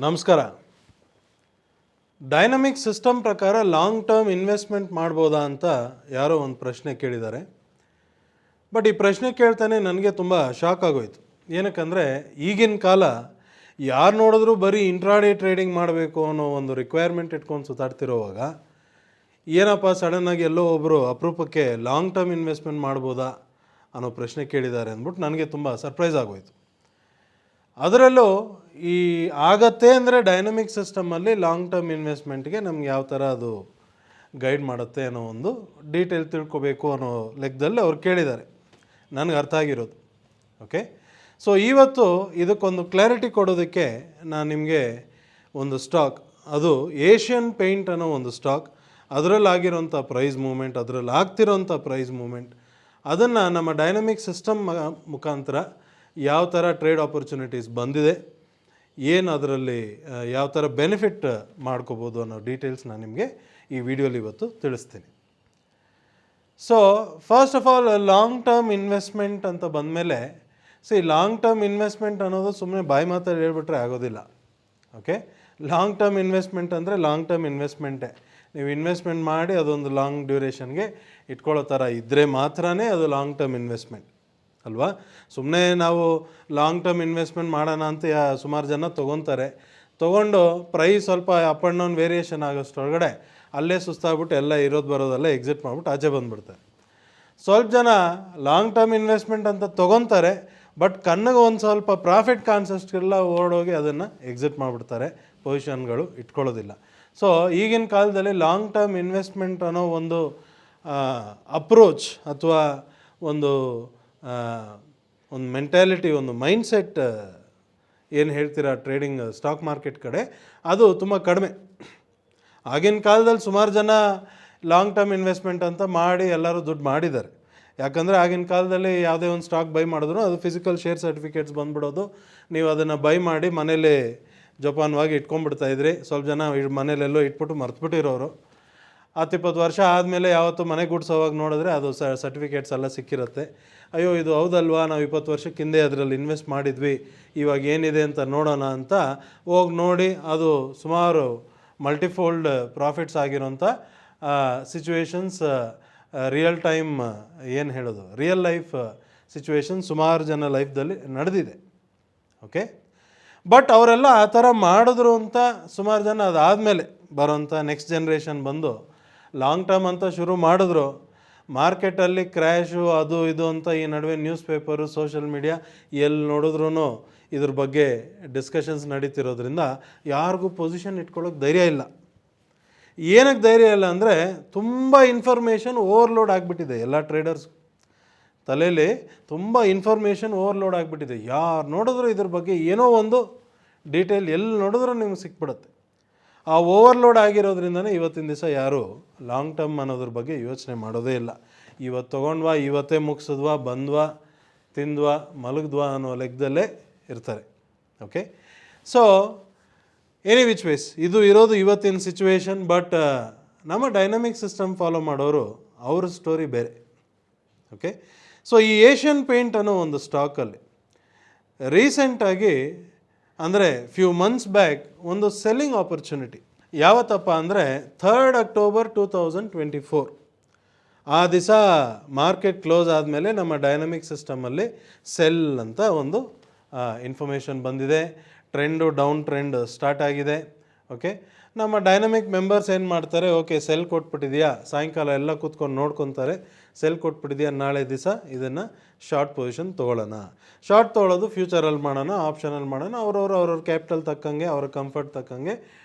ನಮಸ್ಕಾರ. Dynamic system ಪ್ರಕಾರ long term investment ಮಾಡ್ಬೋದಾ ಅಂತ ಯಾರೋ ಒಂದು ಪ್ರಶ್ನೆ ಕೇಳಿದ್ದಾರೆ. ಬಟ್ ಈ ಪ್ರಶ್ನೆ ಕೇಳ್ತಾನೆ ನನಗೆ ತುಂಬ ಶಾಕ್ ಆಗೋಯ್ತು. ಏನಕ್ಕಂದರೆ ಈಗಿನ ಕಾಲ ಯಾರು ನೋಡಿದ್ರೂ ಬರೀ ಇಂಟ್ರಾಡೇ ಟ್ರೇಡಿಂಗ್ ಮಾಡಬೇಕು ಅನ್ನೋ ಒಂದು ರಿಕ್ವೈರ್ಮೆಂಟ್ ಇಟ್ಕೊಂಡು ಸುತ್ತಾಡ್ತಿರೋವಾಗ ಏನಪ್ಪ ಸಡನ್ನಾಗಿ ಎಲ್ಲೋ ಒಬ್ಬರು ಅಪರೂಪಕ್ಕೆ ಲಾಂಗ್ ಟರ್ಮ್ ಇನ್ವೆಸ್ಟ್ಮೆಂಟ್ ಮಾಡ್ಬೋದಾ ಅನ್ನೋ ಪ್ರಶ್ನೆ ಕೇಳಿದ್ದಾರೆ ಅಂದ್ಬಿಟ್ಟು ನನಗೆ ತುಂಬ ಸರ್ಪ್ರೈಸ್ ಆಗೋಯ್ತು. ಅದರಲ್ಲೂ ಈ ಆಗತ್ತೆ ಅಂದರೆ ಡೈನಮಿಕ್ ಸಿಸ್ಟಮಲ್ಲಿ ಲಾಂಗ್ ಟರ್ಮ್ ಇನ್ವೆಸ್ಟ್ಮೆಂಟ್ಗೆ ನಮ್ಗೆ ಯಾವ ಥರ ಅದು ಗೈಡ್ ಮಾಡುತ್ತೆ ಅನ್ನೋ ಒಂದು ಡೀಟೇಲ್ ತಿಳ್ಕೊಬೇಕು ಅನ್ನೋ ಲೆಕ್ಕದಲ್ಲಿ ಅವ್ರು ಕೇಳಿದ್ದಾರೆ. ನನಗೆ ಅರ್ಥ ಆಗಿರೋದು. ಓಕೆ, ಸೊ ಇವತ್ತು ಇದಕ್ಕೊಂದು ಕ್ಲಾರಿಟಿ ಕೊಡೋದಕ್ಕೆ ನಾನು ನಿಮಗೆ ಒಂದು ಸ್ಟಾಕ್, ಅದು ಏಷ್ಯನ್ ಪೇಂಟ್ ಅನ್ನೋ ಒಂದು ಸ್ಟಾಕ್, ಅದರಲ್ಲಿ ಆಗಿರೋಂಥ ಪ್ರೈಸ್ ಮೂಮೆಂಟ್, ಅದರಲ್ಲಿ ಆಗ್ತಿರೋಂಥ ಪ್ರೈಸ್ ಮೂಮೆಂಟ್, ಅದನ್ನು ನಮ್ಮ ಡೈನಮಿಕ್ ಸಿಸ್ಟಮ್ ಮುಖಾಂತರ ಯಾವ ಥರ ಟ್ರೇಡ್ ಆಪರ್ಚುನಿಟೀಸ್ ಬಂದಿದೆ, ಏನು ಅದರಲ್ಲಿ ಯಾವ ಥರ ಬೆನಿಫಿಟ್ ಮಾಡ್ಕೋಬೋದು ಅನ್ನೋ ಡೀಟೇಲ್ಸ್ ನಾನು ನಿಮಗೆ ಈ ವಿಡಿಯೋಲಿ ಇವತ್ತು ತಿಳಿಸ್ತೀನಿ. So first of all long term investment ಅಂತ ಬಂದಮೇಲೆ ಲಾಂಗ್ ಟರ್ಮ್ ಇನ್ವೆಸ್ಟ್ಮೆಂಟ್ ಅನ್ನೋದು ಸುಮ್ಮನೆ ಬಾಯಿ ಮಾತಾಡಿ ಹೇಳ್ಬಿಟ್ರೆ ಆಗೋದಿಲ್ಲ. ಓಕೆ, ಲಾಂಗ್ ಟರ್ಮ್ ಇನ್ವೆಸ್ಟ್ಮೆಂಟ್ ಅಂದರೆ ಲಾಂಗ್ ಟರ್ಮ್ ಇನ್ವೆಸ್ಟ್ಮೆಂಟೇ. ನೀವು ಇನ್ವೆಸ್ಟ್ಮೆಂಟ್ ಮಾಡಿ ಅದೊಂದು ಲಾಂಗ್ ಡ್ಯೂರೇಷನ್ಗೆ ಇಟ್ಕೊಳ್ಳೋ ಥರ ಇದ್ದರೆ ಮಾತ್ರನೇ ಅದು ಲಾಂಗ್ ಟರ್ಮ್ ಇನ್ವೆಸ್ಟ್ಮೆಂಟ್ ಅಲ್ವಾ. ಸುಮ್ಮನೆ ನಾವು ಲಾಂಗ್ ಟರ್ಮ್ ಇನ್ವೆಸ್ಟ್ಮೆಂಟ್ ಮಾಡೋಣ ಅಂತ ಸುಮಾರು ಜನ ತೊಗೊಂಡು ಪ್ರೈಸ್ ಸ್ವಲ್ಪ ಅಪ್ ಆ್ಯಂಡ್ ಡೌನ್ ವೇರಿಯೇಷನ್ ಆಗೋಷ್ಟೊಳಗಡೆ ಅಲ್ಲೇ ಸುಸ್ತಾಗ್ಬಿಟ್ಟು ಎಲ್ಲ ಇರೋದು ಬರೋದೆಲ್ಲ ಎಕ್ಸಿಟ್ ಮಾಡಿಬಿಟ್ಟು ಆಚೆ ಬಂದುಬಿಡ್ತಾರೆ. ಸ್ವಲ್ಪ ಜನ ಲಾಂಗ್ ಟರ್ಮ್ ಇನ್ವೆಸ್ಟ್ಮೆಂಟ್ ಅಂತ ತೊಗೊತಾರೆ, ಬಟ್ ಕಣ್ಣಿಗೆ ಒಂದು ಸ್ವಲ್ಪ ಪ್ರಾಫಿಟ್ ಕಾನ್ಸೆಪ್ಟ್ಗೆಲ್ಲ ಓಡೋಗಿ ಅದನ್ನು ಎಕ್ಸಿಟ್ ಮಾಡಿಬಿಡ್ತಾರೆ, ಪೊಸಿಷನ್ಗಳು ಇಟ್ಕೊಳ್ಳೋದಿಲ್ಲ. ಸೊ ಈಗಿನ ಕಾಲದಲ್ಲಿ ಲಾಂಗ್ ಟರ್ಮ್ ಇನ್ವೆಸ್ಟ್ಮೆಂಟ್ ಅನ್ನೋ ಒಂದು ಅಪ್ರೋಚ್ ಅಥವಾ ಒಂದು ಮೆಂಟ್ಯಾಲಿಟಿ, ಒಂದು ಮೈಂಡ್ಸೆಟ್ ಏನು ಹೇಳ್ತೀರಾ ಟ್ರೇಡಿಂಗ್ ಸ್ಟಾಕ್ ಮಾರ್ಕೆಟ್ ಕಡೆ, ಅದು ತುಂಬ ಕಡಿಮೆ. ಆಗಿನ ಕಾಲದಲ್ಲಿ ಸುಮಾರು ಜನ ಲಾಂಗ್ ಟರ್ಮ್ ಇನ್ವೆಸ್ಟ್ಮೆಂಟ್ ಅಂತ ಮಾಡಿ ಎಲ್ಲರೂ ದುಡ್ಡು ಮಾಡಿದ್ದಾರೆ. ಯಾಕಂದರೆ ಆಗಿನ ಕಾಲದಲ್ಲಿ ಯಾವುದೇ ಒಂದು ಸ್ಟಾಕ್ ಬೈ ಮಾಡಿದ್ರು ಅದು ಫಿಸಿಕಲ್ ಶೇರ್ ಸರ್ಟಿಫಿಕೇಟ್ಸ್ ಬಂದ್ಬಿಡೋದು, ನೀವು ಅದನ್ನು ಬೈ ಮಾಡಿ ಮನೇಲಿ ಜೋಪಾನವಾಗಿ ಇಟ್ಕೊಂಡ್ಬಿಡ್ತಾಯಿದ್ರಿ. ಸ್ವಲ್ಪ ಜನ ಮನೇಲೆಲ್ಲೋ ಇಟ್ಬಿಟ್ಟು ಮರ್ತುಬಿಟ್ಟಿರೋರು 10-20 ವರ್ಷ ಆದಮೇಲೆ ಯಾವತ್ತು ಮನೆ ಗುಡ್ಸೋವಾಗ ನೋಡಿದ್ರೆ ಅದು ಸರ್ಟಿಫಿಕೇಟ್ಸ್ ಎಲ್ಲ ಸಿಕ್ಕಿರುತ್ತೆ. ಅಯ್ಯೋ ಇದು ಹೌದಲ್ವಾ, ನಾವು 20 ವರ್ಷಕ್ಕೆ ಹಿಂದೆ ಅದರಲ್ಲಿ ಇನ್ವೆಸ್ಟ್ ಮಾಡಿದ್ವಿ, ಇವಾಗ ಏನಿದೆ ಅಂತ ನೋಡೋಣ ಅಂತ ಹೋಗಿ ನೋಡಿ ಅದು ಸುಮಾರು ಮಲ್ಟಿಫೋಲ್ಡ್ ಪ್ರಾಫಿಟ್ಸ್ ಆಗಿರೋಂಥ ಸಿಚುವೇಶನ್ಸ್, ರಿಯಲ್ ಟೈಮ್ ಏನು ಹೇಳೋದು, ರಿಯಲ್ ಲೈಫ್ ಸಿಚುವೇಶನ್ ಸುಮಾರು ಜನ ಲೈಫ್ದಲ್ಲಿ ನಡೆದಿದೆ. ಓಕೆ, ಬಟ್ ಅವರೆಲ್ಲ ಆ ಥರ ಮಾಡಿದ್ರು ಅಂತ ಸುಮಾರು ಜನ ಅದಾದಮೇಲೆ ಬರೋಂಥ ನೆಕ್ಸ್ಟ್ ಜನ್ರೇಷನ್ ಬಂದು ಲಾಂಗ್ ಟರ್ಮ್ ಅಂತ ಶುರು ಮಾಡಿದ್ರು. ಮಾರ್ಕೆಟಲ್ಲಿ ಕ್ರ್ಯಾಶು ಅದು ಇದು ಅಂತ ಈ ನಡುವೆ ನ್ಯೂಸ್ ಪೇಪರು, ಸೋಷಿಯಲ್ ಮೀಡಿಯಾ ಎಲ್ಲಿ ನೋಡಿದ್ರೂ ಇದ್ರ ಬಗ್ಗೆ ಡಿಸ್ಕಷನ್ಸ್ ನಡೀತಿರೋದ್ರಿಂದ ಯಾರಿಗೂ ಪೊಸಿಷನ್ ಇಟ್ಕೊಳ್ಳೋಕೆ ಧೈರ್ಯ ಇಲ್ಲ. ಏನಕ್ಕೆ ಧೈರ್ಯ ಇಲ್ಲ ಅಂದರೆ ತುಂಬ ಇನ್ಫಾರ್ಮೇಷನ್ ಓವರ್ಲೋಡ್ ಆಗಿಬಿಟ್ಟಿದೆ. ಎಲ್ಲ ಟ್ರೇಡರ್ಸ್ ತಲೆಯಲ್ಲಿ ತುಂಬ ಇನ್ಫಾರ್ಮೇಷನ್ ಓವರ್ಲೋಡ್ ಆಗಿಬಿಟ್ಟಿದೆ. ಯಾರು ನೋಡಿದ್ರು ಇದ್ರ ಬಗ್ಗೆ ಏನೋ ಒಂದು ಡೀಟೇಲ್ ಎಲ್ಲಿ ನೋಡಿದ್ರೂ ನಿಮ್ಗೆ ಸಿಕ್ಬಿಡುತ್ತೆ. ಆ ಓವರ್ಲೋಡ್ ಆಗಿರೋದ್ರಿಂದನೇ ಇವತ್ತಿನ ದಿವಸ ಯಾರು ಲಾಂಗ್ ಟರ್ಮ್ ಅನ್ನೋದ್ರ ಬಗ್ಗೆ ಯೋಚನೆ ಮಾಡೋದೇ ಇಲ್ಲ. ಇವತ್ತು ತೊಗೊಂಡ್ವಾ, ಇವತ್ತೇ ಮುಗಿಸಿದ್ವಾ, ಬಂದ್ವಾ, ತಿಂದ್ವಾ, ಮಲಗಿದ್ವಾ ಅನ್ನೋ ಲೆಕ್ಕದಲ್ಲೇ ಇರ್ತಾರೆ. Okay, so any which ways ಇದು ಇರೋದು ಇವತ್ತಿನ ಸಿಚುವೇಶನ್. ಬಟ್ ನಮ್ಮ ಡೈನಮಿಕ್ ಸಿಸ್ಟಮ್ ಫಾಲೋ ಮಾಡೋರು ಅವ್ರ ಸ್ಟೋರಿ ಬೇರೆ. ಓಕೆ, ಸೊ ಈ ಏಷ್ಯನ್ ಪೇಂಟ್ ಅನ್ನೋ ಒಂದು ಸ್ಟಾಕಲ್ಲಿ ರೀಸೆಂಟಾಗಿ ಅಂದರೆ ಫ್ಯೂ ಮಂತ್ಸ್ ಬ್ಯಾಕ್ ಒಂದು ಸೆಲ್ಲಿಂಗ್ ಆಪರ್ಚುನಿಟಿ ಯಾವತ್ತಪ್ಪ ಅಂದರೆ 3 ಅಕ್ಟೋಬರ್ 2024 ಆ ದಿವಸ ಮಾರ್ಕೆಟ್ ಕ್ಲೋಸ್ ಆದಮೇಲೆ ನಮ್ಮ ಡೈನಮಿಕ್ ಸಿಸ್ಟಮಲ್ಲಿ ಸೆಲ್ ಅಂತ ಒಂದು ಇನ್ಫಾರ್ಮೇಷನ್ ಬಂದಿದೆ. ಟ್ರೆಂಡು ಡೌನ್ ಟ್ರೆಂಡ್ ಸ್ಟಾರ್ಟ್ ಆಗಿದೆ. ಓಕೆ, ನಮ್ಮ ಡೈನಮಿಕ್ ಮೆಂಬರ್ಸ್ ಏನು ಮಾಡ್ತಾರೆ, ಓಕೆ ಸೆಲ್ ಕೊಟ್ಬಿಟ್ಟಿದೆಯಾ, ಸಾಯಂಕಾಲ ಎಲ್ಲ ಕೂತ್ಕೊಂಡು ನೋಡ್ಕೊತಾರೆ, ಸೆಲ್ ಕೊಟ್ಬಿಟ್ಟಿದೆಯಾ, ನಾಳೆ ದಿವಸ ಇದನ್ನು ಶಾರ್ಟ್ ಪೊಸಿಷನ್ ತೊಗೊಳ್ಳೋಣ. ಶಾರ್ಟ್ ತೊಗೊಳ್ಳೋದು ಫ್ಯೂಚರಲ್ಲಿ ಮಾಡೋಣ, ಆಪ್ಷನಲ್ಲಿ ಮಾಡೋಣ, ಅವ್ರವ್ರ ಕ್ಯಾಪಿಟಲ್ ತಕ್ಕಂಗೆ, ಅವ್ರ ಕಂಫರ್ಟ್ ತಕ್ಕಂಗೆ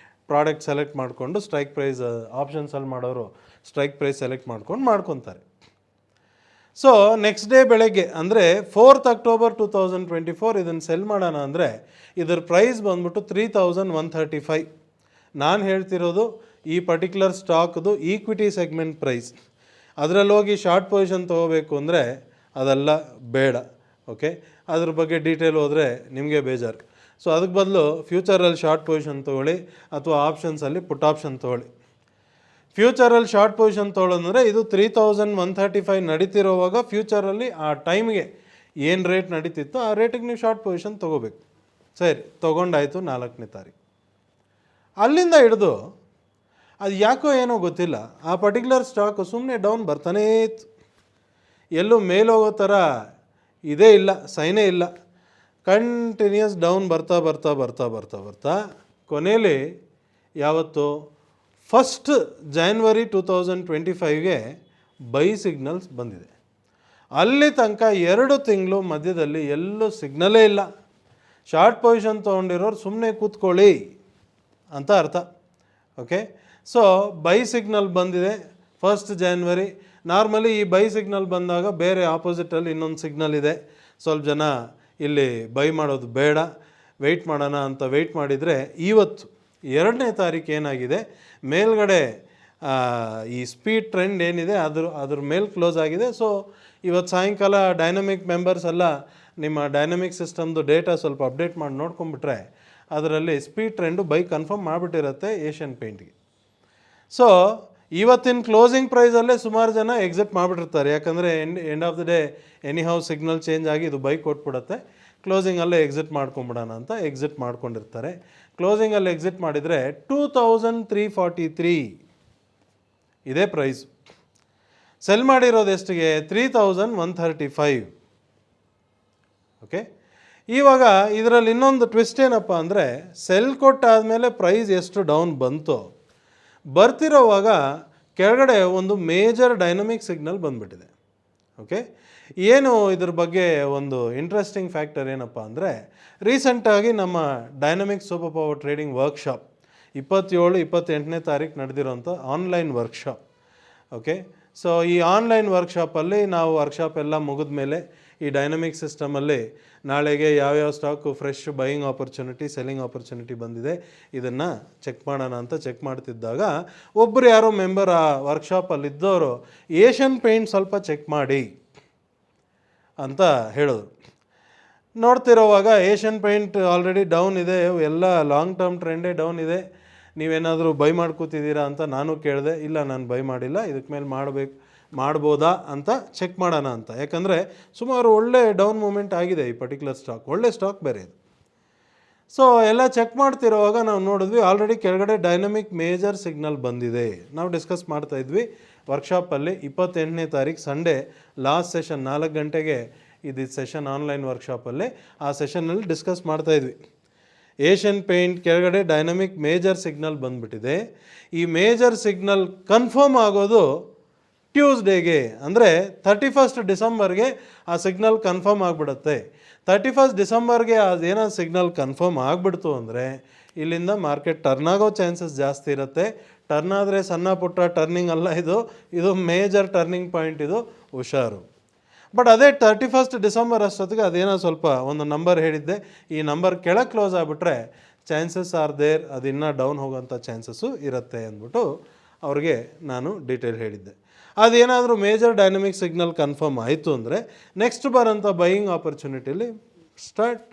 ಪ್ರಾಡಕ್ಟ್ ಸೆಲೆಕ್ಟ್ ಮಾಡಿಕೊಂಡು ಸ್ಟ್ರೈಕ್ ಪ್ರೈಸ್, ಆಪ್ಷನ್ಸಲ್ಲಿ ಮಾಡೋರು ಸ್ಟ್ರೈಕ್ ಪ್ರೈಸ್ ಸೆಲೆಕ್ಟ್ ಮಾಡ್ಕೊತಾರೆ. ಸೊ ನೆಕ್ಸ್ಟ್ ಡೇ ಬೆಳಗ್ಗೆ ಅಂದರೆ 4th ಅಕ್ಟೋಬರ್ 2024 ಇದನ್ನು ಸೆಲ್ ಮಾಡೋಣ ಅಂದರೆ ಇದರ ಪ್ರೈಸ್ ಬಂದ್ಬಿಟ್ಟು 3135. ನಾನು ಹೇಳ್ತಿರೋದು ಈ ಪರ್ಟಿಕ್ಯುಲರ್ ಸ್ಟಾಕ್ದು ಈಕ್ವಿಟಿ ಸೆಗ್ಮೆಂಟ್ ಪ್ರೈಸ್. ಅದರಲ್ಲಿ ಹೋಗಿ ಶಾರ್ಟ್ ಪೊಸಿಷನ್ ತೊಗೋಬೇಕು ಅಂದರೆ ಅದೆಲ್ಲ ಬೇಡ. ಓಕೆ, ಅದ್ರ ಬಗ್ಗೆ ಡೀಟೇಲ್ ಹೋದರೆ ನಿಮಗೆ ಬೇಜಾರು. ಸೊ ಅದಕ್ಕೆ ಬದಲು ಫ್ಯೂಚರಲ್ಲಿ ಶಾರ್ಟ್ ಪೊಸಿಷನ್ ತೊಗೊಳ್ಳಿ ಅಥವಾ ಆಪ್ಷನ್ಸಲ್ಲಿ ಪುಟ್ ಆಪ್ಷನ್ ತೊಗೊಳ್ಳಿ. ಫ್ಯೂಚರಲ್ಲಿ ಶಾರ್ಟ್ ಪೊಸಿಷನ್ ತೊಗೊಳ್ಳೋದಂದರೆ ಇದು 3135 ನಡೀತಿರೋವಾಗ ಫ್ಯೂಚರಲ್ಲಿ ಆ ಟೈಮ್ಗೆ ಏನು ರೇಟ್ ನಡೀತಿತ್ತು ಆ ರೇಟಿಗೆ ನೀವು ಶಾರ್ಟ್ ಪೊಸಿಷನ್ ತೊಗೋಬೇಕು. ಸರಿ, ತೊಗೊಂಡಾಯಿತು 4ನೇ ತಾರೀಕು. ಅಲ್ಲಿಂದ ಹಿಡಿದು ಅದು ಯಾಕೋ ಏನೋ ಗೊತ್ತಿಲ್ಲ, ಆ ಪರ್ಟಿಕ್ಯುಲರ್ ಸ್ಟಾಕು ಸುಮ್ಮನೆ ಡೌನ್ ಬರ್ತಾನೇ ಇತ್ತು. ಎಲ್ಲೂ ಮೇಲೋಗೋ ಥರ ಇದೇ ಇಲ್ಲ, ಸೈನೇ ಇಲ್ಲ. ಕಂಟಿನ್ಯೂಸ್ ಡೌನ್ ಬರ್ತಾ ಬರ್ತಾ ಬರ್ತಾ ಬರ್ತಾ ಬರ್ತಾ ಕೊನೆಯಲ್ಲಿ ಯಾವತ್ತು 1 January 2025ಗೆ ಬೈ ಸಿಗ್ನಲ್ಸ್ ಬಂದಿದೆ. ಅಲ್ಲಿ ತನಕ 2 ತಿಂಗಳು ಮಧ್ಯದಲ್ಲಿ ಎಲ್ಲೂ ಸಿಗ್ನಲೇ ಇಲ್ಲ. ಶಾರ್ಟ್ ಪೊಸಿಷನ್ ತೊಗೊಂಡಿರೋರು ಸುಮ್ಮನೆ ಕೂತ್ಕೊಳ್ಳಿ ಅಂತ ಅರ್ಥ. ಓಕೆ, ಸೊ ಬೈ ಸಿಗ್ನಲ್ ಬಂದಿದೆ 1 January. ನಾರ್ಮಲಿ ಈ ಬೈ ಸಿಗ್ನಲ್ ಬಂದಾಗ ಬೇರೆ ಆಪೋಸಿಟಲ್ಲಿ ಇನ್ನೊಂದು ಸಿಗ್ನಲ್ ಇದೆ, ಸ್ವಲ್ಪ ಜನ ಇಲ್ಲಿ ಬೈ ಮಾಡೋದು ಬೇಡ, ವೆಯ್ಟ್ ಮಾಡೋಣ ಅಂತ ವೆಯ್ಟ್ ಮಾಡಿದರೆ ಇವತ್ತು 2ನೇ ತಾರೀಕು ಏನಾಗಿದೆ, ಮೇಲ್ಗಡೆ ಈ ಸ್ಪೀಡ್ ಟ್ರೆಂಡ್ ಏನಿದೆ ಅದ್ರ ಮೇಲೆ ಕ್ಲೋಸ್ ಆಗಿದೆ. ಸೊ ಇವತ್ತು ಸಾಯಂಕಾಲ ಡೈನಮಿಕ್ ಮೆಂಬರ್ಸ್ ಎಲ್ಲ ನಿಮ್ಮ ಡೈನಮಿಕ್ ಸಿಸ್ಟಮ್ದು ಡೇಟಾ ಸ್ವಲ್ಪ ಅಪ್ಡೇಟ್ ಮಾಡಿ ನೋಡ್ಕೊಂಬಿಟ್ರೆ ಅದರಲ್ಲಿ ಸ್ಪೀಡ್ ಟ್ರೆಂಡು ಬೈ ಕನ್ಫರ್ಮ್ ಮಾಡಿಬಿಟ್ಟಿರುತ್ತೆ ಏಷ್ಯನ್ ಪೇಂಟ್ಗೆ. ಸೊ ಇವತ್ತಿನ ಕ್ಲೋಸಿಂಗ್ ಪ್ರೈಸಲ್ಲೇ ಸುಮಾರು ಜನ ಎಕ್ಸಿಟ್ ಮಾಡಿಬಿಟ್ಟಿರ್ತಾರೆ, ಯಾಕಂದರೆ end of the day anyhow signal change ಆಗಿ ಇದು ಬೈ ಕೊಟ್ಬಿಡುತ್ತೆ, ಕ್ಲೋಸಿಂಗಲ್ಲೇ ಎಕ್ಸಿಟ್ ಮಾಡ್ಕೊಂಬಿಡೋಣ ಅಂತ ಎಕ್ಸಿಟ್ ಮಾಡ್ಕೊಂಡಿರ್ತಾರೆ. ಕ್ಲೋಸಿಂಗಲ್ಲಿ ಎಕ್ಸಿಟ್ ಮಾಡಿದರೆ 2343 ಇದೇ ಪ್ರೈಸು. ಸೆಲ್ ಮಾಡಿರೋದು ಎಷ್ಟಿಗೆ? 3135. ಓಕೆ, ಇವಾಗ ಇದರಲ್ಲಿ ಇನ್ನೊಂದು ಟ್ವಿಸ್ಟ್ ಏನಪ್ಪ ಅಂದರೆ, ಸೆಲ್ ಕೊಟ್ಟಾದಮೇಲೆ ಪ್ರೈಸ್ ಎಷ್ಟು ಡೌನ್ ಬಂತೋ ಬರ್ತಿರೋವಾಗ ಕೆಳಗಡೆ ಒಂದು ಮೇಜರ್ ಡೈನಮಿಕ್ ಸಿಗ್ನಲ್ ಬಂದುಬಿಟ್ಟಿದೆ. ಓಕೆ, ಏನು ಇದ್ರ ಬಗ್ಗೆ ಒಂದು ಇಂಟ್ರೆಸ್ಟಿಂಗ್ ಫ್ಯಾಕ್ಟರ್ ಏನಪ್ಪ ಅಂದರೆ, ರೀಸೆಂಟಾಗಿ ನಮ್ಮ dynamic super power trading workshop 27-28ನೇ ತಾರೀಕು ನಡೆದಿರೋಂಥ ಆನ್ಲೈನ್ ವರ್ಕ್ಶಾಪ್. ಓಕೆ, ಸೊ ಈ ಆನ್ಲೈನ್ ವರ್ಕ್ಶಾಪಲ್ಲಿ ನಾವು ವರ್ಕ್ಶಾಪ್ ಎಲ್ಲ ಮುಗಿದ ಮೇಲೆ ಈ ಡೈನಮಿಕ್ ಸಿಸ್ಟಮಲ್ಲಿ ನಾಳೆಗೆ ಯಾವ್ಯಾವ stock fresh buying opportunity, selling opportunity ಬಂದಿದೆ ಇದನ್ನು ಚೆಕ್ ಮಾಡೋಣ ಅಂತ ಚೆಕ್ ಮಾಡ್ತಿದ್ದಾಗ ಒಬ್ಬರು ಯಾರೋ ಮೆಂಬರ್ ಆ ವರ್ಕ್ಶಾಪಲ್ಲಿದ್ದವರು ಏಷ್ಯನ್ ಪೇಂಟ್ ಸ್ವಲ್ಪ ಚೆಕ್ ಮಾಡಿ ಅಂತ ಹೇಳಿದ್ರು. ನೋಡ್ತಿರೋವಾಗ ಏಷ್ಯನ್ ಪೇಂಟ್ ಆಲ್ರೆಡಿ ಡೌನ್ ಇದೆ, ಎಲ್ಲ ಲಾಂಗ್ ಟರ್ಮ್ ಟ್ರೆಂಡೇ ಡೌನ್ ಇದೆ, ನೀವೇನಾದರೂ ಬೈ ಮಾಡ್ಕೋತಿದ್ದೀರಾ ಅಂತ ನಾನು ಕೇಳಿದೆ. ಇಲ್ಲ, ನಾನು ಬೈ ಮಾಡಿಲ್ಲ, ಇದಕ್ಕೆ ಮೇಲೆ ಮಾಡ್ಬೋದಾ ಅಂತ ಚೆಕ್ ಮಾಡೋಣ ಅಂತ. ಯಾಕಂದರೆ ಸುಮಾರು ಒಳ್ಳೆ ಡೌನ್ ಮೂಮೆಂಟ್ ಆಗಿದೆ ಈ ಪರ್ಟಿಕ್ಯುಲರ್ ಸ್ಟಾಕ್, ಒಳ್ಳೆ ಸ್ಟಾಕ್ ಬೇರೆ ಇದು. ಸೊ ಎಲ್ಲ ಚೆಕ್ ಮಾಡ್ತಿರೋವಾಗ ನಾವು ನೋಡಿದ್ವಿ ಆಲ್ರೆಡಿ ಕೆಳಗಡೆ ಡೈನಮಿಕ್ ಮೇಜರ್ ಸಿಗ್ನಲ್ ಬಂದಿದೆ. ನಾವು ಡಿಸ್ಕಸ್ ಮಾಡ್ತಾಯಿದ್ವಿ ವರ್ಕ್ಶಾಪಲ್ಲಿ 28ನೇ ತಾರೀಕು ಸಂಡೇ ಲಾಸ್ಟ್ ಸೆಷನ್ 4 ಗಂಟೆಗೆ ಇದ್ದಿದ್ದು ಸೆಷನ್ ಆನ್ಲೈನ್ ವರ್ಕ್ಶಾಪಲ್ಲಿ. ಆ ಸೆಷನ್ನಲ್ಲಿ ಡಿಸ್ಕಸ್ ಮಾಡ್ತಾಯಿದ್ವಿ ಏಷ್ಯನ್ ಪೇಂಟ್ ಕೆಳಗಡೆ ಡೈನಮಿಕ್ ಮೇಜರ್ ಸಿಗ್ನಲ್ ಬಂದುಬಿಟ್ಟಿದೆ. ಈ ಮೇಜರ್ ಸಿಗ್ನಲ್ ಕನ್ಫರ್ಮ್ ಆಗೋದು ಟ್ಯೂಸ್ಡೇಗೆ, ಅಂದರೆ 31 ಡಿಸೆಂಬರ್ಗೆ ಆ ಸಿಗ್ನಲ್ ಕನ್ಫರ್ಮ್ ಆಗಿಬಿಡುತ್ತೆ. 31 ಡಿಸೆಂಬರ್ಗೆ ಅದೇನೋ ಸಿಗ್ನಲ್ ಕನ್ಫರ್ಮ್ ಆಗಿಬಿಡ್ತು ಅಂದರೆ ಇಲ್ಲಿಂದ ಮಾರ್ಕೆಟ್ ಟರ್ನ್ ಆಗೋ ಚಾನ್ಸಸ್ ಜಾಸ್ತಿ ಇರುತ್ತೆ. ಟರ್ನ್ ಆದರೆ ಸಣ್ಣ ಪುಟ್ಟ ಟರ್ನಿಂಗ್ ಅಲ್ಲ, ಇದು ಮೇಜರ್ ಟರ್ನಿಂಗ್ ಪಾಯಿಂಟ್, ಇದು ಹುಷಾರು. ಬಟ್ ಅದೇ 31 ಡಿಸೆಂಬರ್ ಅಷ್ಟೊತ್ತಿಗೆ ಅದೇನೋ ಸ್ವಲ್ಪ ಒಂದು ನಂಬರ್ ಹೇಳಿದ್ದೆ, ಈ ನಂಬರ್ ಕೆಳಗೆ ಕ್ಲೋಸ್ ಆಗಿಬಿಟ್ರೆ ಚಾನ್ಸಸ್ ಆರ್ ದೇರ್, ಅದು ಇನ್ನೂ ಡೌನ್ ಹೋಗೋಂಥ ಚಾನ್ಸಸ್ಸು ಇರುತ್ತೆ ಅಂದ್ಬಿಟ್ಟು ಅವ್ರಿಗೆ ನಾನು ಡೀಟೇಲ್ ಹೇಳಿದ್ದೆ. ಅದೇನಾದರೂ ಮೇಜರ್ ಡೈನಮಿಕ್ ಸಿಗ್ನಲ್ ಕನ್ಫರ್ಮ್ ಆಯಿತು ಅಂದರೆ ನೆಕ್ಸ್ಟ್ ಬರೋಂಥ ಬೈಯಿಂಗ್ ಆಪರ್ಚುನಿಟಿಲಿ ಸ್ಟಾರ್ಟ್